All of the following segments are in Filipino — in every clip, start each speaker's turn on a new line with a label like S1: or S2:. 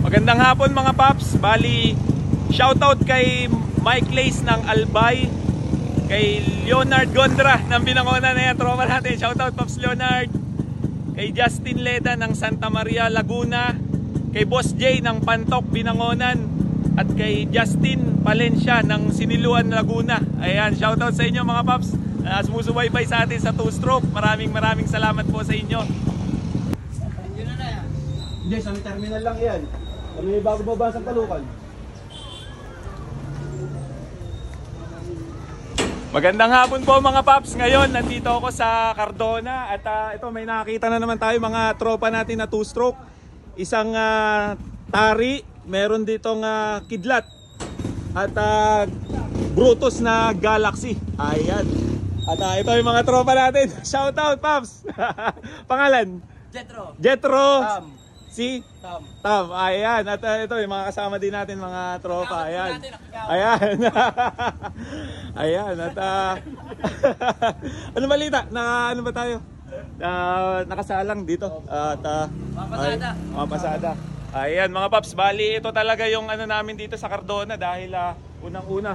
S1: Magandang hapon mga paps. Bali, shoutout kay Mike Lace ng Albay, kay Leonard Gondra ng Binangonan na yan, tropa natin. Shoutout Paps Leonard. Kay Justin Leda ng Santa Maria, Laguna. Kay Boss J ng Pantok, Binangonan. At kay Justin Palencia ng Siniluan, Laguna. Ayan, shoutout sa inyo mga paps. Sumusubaybay sa atin sa 2-stroke. Maraming salamat po sa inyo.
S2: Hindi, sa terminal lang yan. Kami bago baba sa Palukan.
S1: Magandang hapon po mga paps. Ngayon nandito ako sa Cardona. At ito may nakakita na naman tayo mga tropa natin na 2-stroke. Isang tari, meron ditong kidlat. At Brutus na Galaxy. Ayan. At ito yung mga tropa natin. Shoutout paps. Pangalan? Jetro. Si Tam. Ayan. At ito yung mga kasama din natin mga tropa. Ayan. Ayan. Ayan. At ano balita? Ano ba tayo? Nakasalang dito. At pasada. Ayan mga paps. Bali ito talaga yung ano namin dito sa Cardona. Dahil unang-una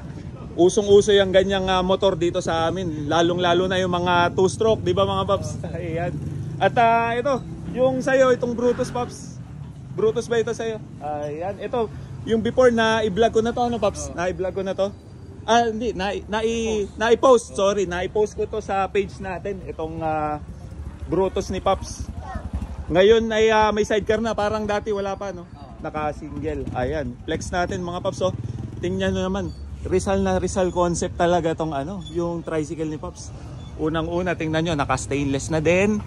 S1: usong-uso yung ganyang motor dito sa amin. Lalong-lalo na yung mga 2-stroke. Di ba mga paps? Ayan. At ito yung sa'yo, itong Brutus paps. Brutus ba ito sa'yo? Ayan, ito yung before na i-vlog ko na to, ano paps? Na-i-vlog ko na to. Hindi, na-i-post, sorry, na-i-post ko to sa page natin, itong Brutus ni paps. Ngayon ay may sidecar na, parang dati wala pa, no? Naka-single. Ayan, flex natin mga paps, oh. Tingnan nyo naman, Rizal na Rizal concept talaga tong ano, yung tricycle ni paps. Unang-una, tingnan nyo, naka-stainless na din.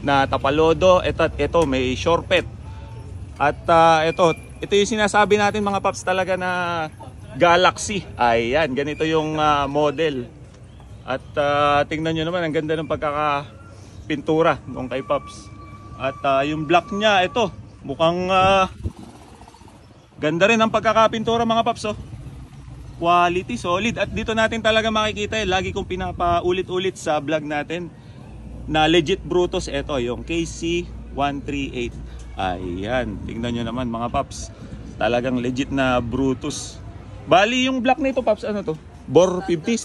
S1: Na tapalodo, ito may shortpet. At ito yung sinasabi natin mga paps talaga na Galaxy. Ayan, ganito yung model. At tingnan nyo naman, ang ganda ng pagkakapintura nung kay paps. At yung black niya, ito mukhang ganda rin ang pagkakapintura mga paps, oh. Quality, solid. At dito natin talaga makikita, lagi kong pinapaulit-ulit sa vlog natin na legit Brutus. Ito yung KC138. Ayan, tingnan nyo naman mga paps, talagang legit na Brutus. Bali yung black nito paps, ano to? Bore 50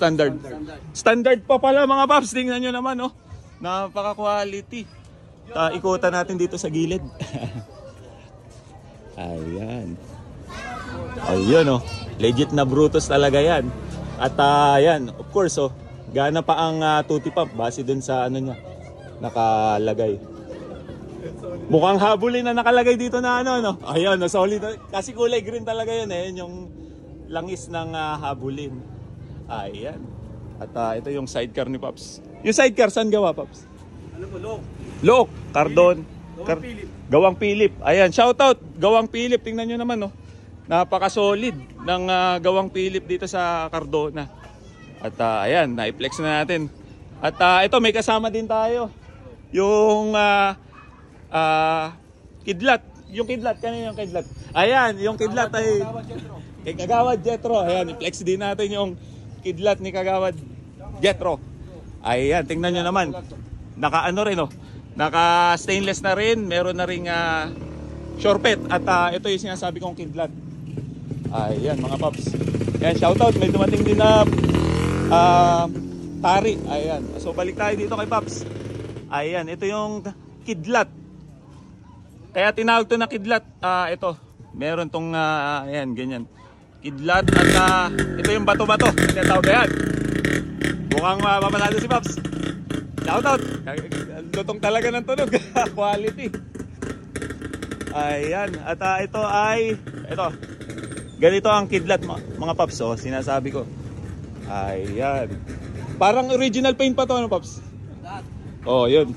S1: standard pa pala mga paps. Tingnan nyo naman, oh, napaka quality. Ikutan natin dito sa gilid. Ayan, ayun, oh, legit na Brutus talaga yan. At ayan, of course, oh, gana pa ang tuti pump base dun sa ano niya nakalagay. Mukhang habulin na nakalagay dito na ano, no? Ayun, no, solid. Kasi kulay green talaga yun, eh. Yung langis ng habulin. Ayan. At ito yung sidecar ni paps. Yung sidecar saan gawa, paps?
S2: Ano po,
S1: Look, Cardon.
S2: Gawang Philip.
S1: Ayan, shoutout Gawang Philip. Tingnan nyo naman, no? Napaka-solid ng Gawang Philip dito sa Cardona. At ayan, na-flex na natin. At ito may kasama din tayo. Yung kidlat. Yung kidlat, kanina yung kidlat. Ayan, yung kidlat ay kay Kagawad Jetro. Ayan, i-flex din natin yung kidlat ni Kagawad Jetro. Ayan, tingnan nyo naman. Naka ano rin, oh. Naka stainless na rin. Meron na ring shortpet. At ito yung sinasabi kong kidlat. Ayan mga paps. Ayan, shoutout. May dumating din na tari. Ayan. So balik tayo dito kay paps. Ayan, ito yung kidlat. Kaya tinawag to na kidlat. Ito. Meron tong ayan, ganyan. Kidlat at ito yung bato-bato. Tinatawag ayan. Mukhang mapanalo si paps. Shoutout. Lutong talaga ng tunog. Quality. Ayan. At ito ay ito. Ganito ang kidlat mga paps, oh, sinasabi ko. Ayan. Parang original paint pa to, ano paps? Oh, yun.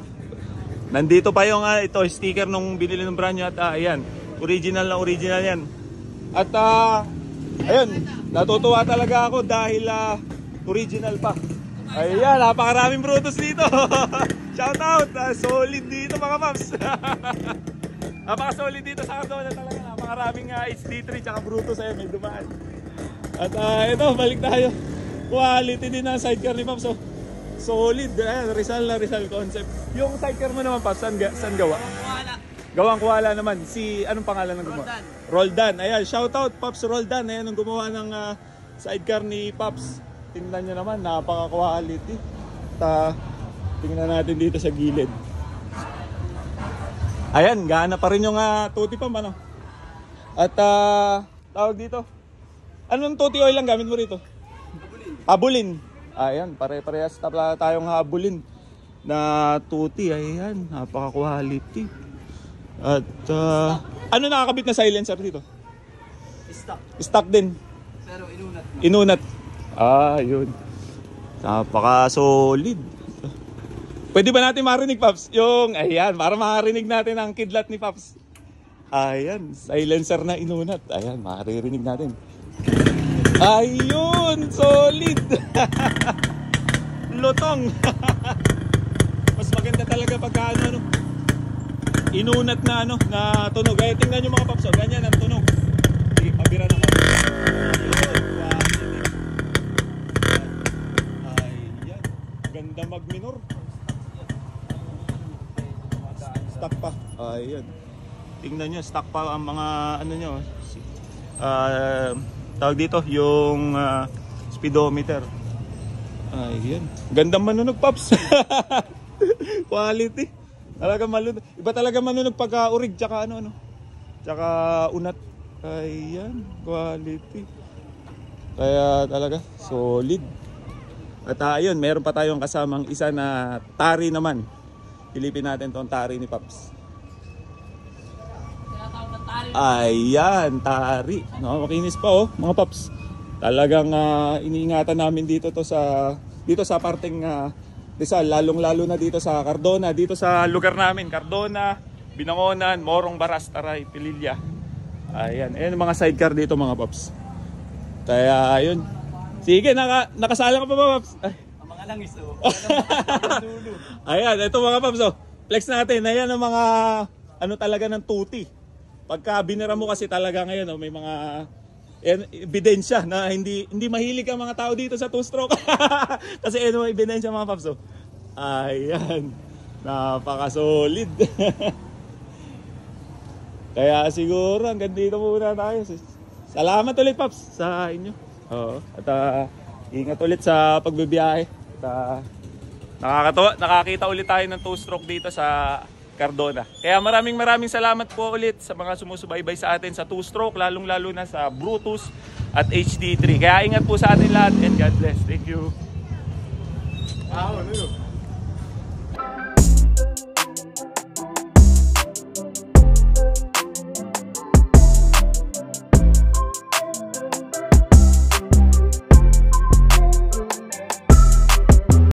S1: Nandito pa yung ito sticker nung binili ng brand niya. At ayan, original na original yan. At ayun, natutuwa talaga ako dahil original pa. Ayan, napakaraming Brutus dito. Shout out, solid dito mga paps. Napaka-solid dito sa Cardona talaga. Napakaraming HD3 tsaka Brutus, ayun, may dumaan. At ito, balik tayo. Quality din ang sidecar ni paps, oh. Solid, Rizal na Rizal concept. Yung sidecar mo naman paps, saan gawa? Gawang kuwala naman. Si, anong pangalan ng gumawa? Roldan. Ayan, shoutout Pops Roldan. Ayan, ang gumawa ng sidecar ni Pops. Tingnan nyo naman, napaka-quality. Tingnan natin dito sa gilid. Ayan, gana pa rin yung tuti pump, ano? At tawag dito. Anong tuti oil lang gamit mo rito? Habulin. Ayan, pare-parehas tayong habulin na tuti. Ayan, napaka-quality. At ano nakakabit na silencer dito? Stock din.
S2: Pero inunat.
S1: Inunat. Yun. Napaka-solid. Pwede ba natin marinig, Pops? Yung, ayan, para makarinig natin ang kidlat ni Pops. Ayan, silencer na inunat. Ayan, maririnig natin. Ayun, solid. Lutong. Mas maganda talaga pagka ano, inunat na na tunog. Kaya tingnan nyo mga Pops, ganyan ang tunog. Sige, pabira na Pops. Ayan, ganda mag-minor. Stock pa. Ayan. Tingnan nyo, stock pa ang mga ano nyo. Tawag dito, yung speedometer. Ayan. Gandang manunog, Pops. Quality. Talaga manunog. Iba talaga manunog pagka urig, tsaka tsaka unat. Ayan. Quality. Kaya talaga, solid. At ayun, meron pa tayong kasamang isa na tari naman. Pilipin natin tong tari ni Pops. Ayan, tari. No, makinis pa mga Pops. Talagang iniingatan namin dito sa parteng Rizal, lalong-lalo na dito sa Cardona, dito sa lugar namin, Cardona, Binangonan, Morong Baras, Taray, Pililla. Ayan, ayan mga sidecar dito mga Pops. Kaya ayun. Sige, nakasala ka pa ba, Pops? Ay.
S2: Mga langis
S1: Ayan, ito mga Pops, flex natin. Ayan ang mga talaga ng tuti. Pagka binira mo kasi talaga ngayon, may mga ebidensya na hindi mahilig ang mga tao dito sa two-stroke. Kasi may ebidensya mga Pops. Ayan, napaka-solid. Kaya siguro hanggang dito muna tayo. Salamat ulit Pops sa inyo. At ingat ulit sa pagbibiyahe. Nakakatawa, nakakita ulit tayo ng two-stroke dito sa Cardona. Kaya maraming salamat po ulit sa mga sumusubaybay sa atin sa two-stroke, lalong-lalo na sa Brutus at HD3. Kaya ingat po sa atin lahat and God bless. Thank you.